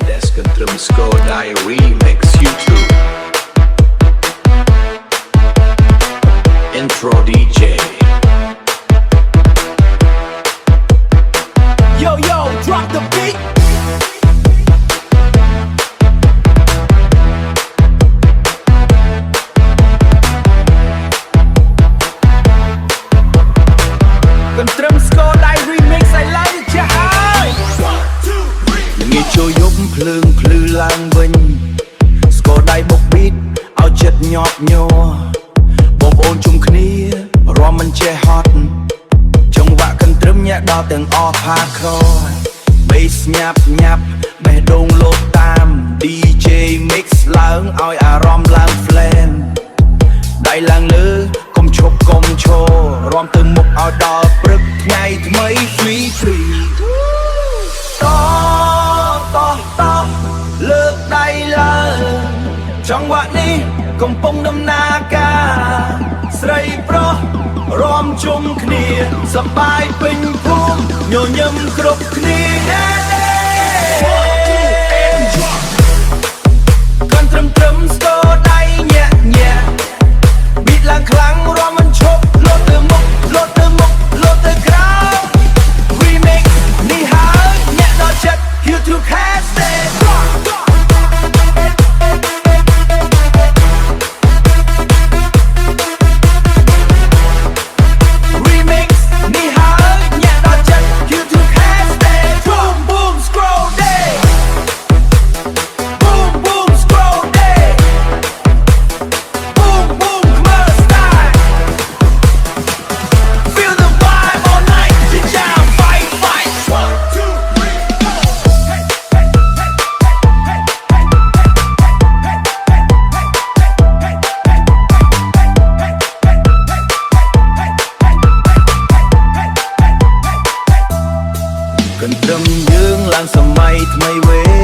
Des Country Score Die Remix YouTube Intro DJ Yo, drop the beat. Country Score Die Remix ឲ្យឡើងចាស់ហើយងាយចូលយប់ភ្លើងភ្លឺឡើងវិញស្គរដៃបុកប៊ីតឲ្យចិត្តញាប់ញ័របងប្អូនជុំគ្នារាំមិនចេះហត់ចង្វាក់កន្ទ្រឹមញាក់ដល់ទាំងអស់ផាខBass ញាប់បេះដូងលោតតាម DJ mix ឡើងឲ្យអារម្មណ៍ឡើង flame ដៃឡើងលើកុំឈប់កុំឈររាំទៅមុខឲ្យដល់ព្រឹកថ្ងៃថ្មី free តលើកដៃឡើងចង្វាក់នេះកំពុងដំណើរការស្រីប្រុសរាំជុំគ្នាសប្បាយពេញភូមិញញឹមគ្រប់គ្នាកាន់ត្រឹមស្គរដៃញាក់ប៊ីតឡើងខ្លាំងរាំមិនឈប់លោតទៅមុខលោតទៅក្រោយ Remix នេះហើយញាក់ដល់ចិត្ត YouTube hashtag Remix នេះហើយញាក់ដល់ចិត្ត YouTube hashtag Boom boom scroll day Boom boom scroll day Boom boom commercial style Feel the vibe all night ជាចាំ fight 1 2 កន្ទ្រឹមយើងឡើងសម័យថ្មីវេ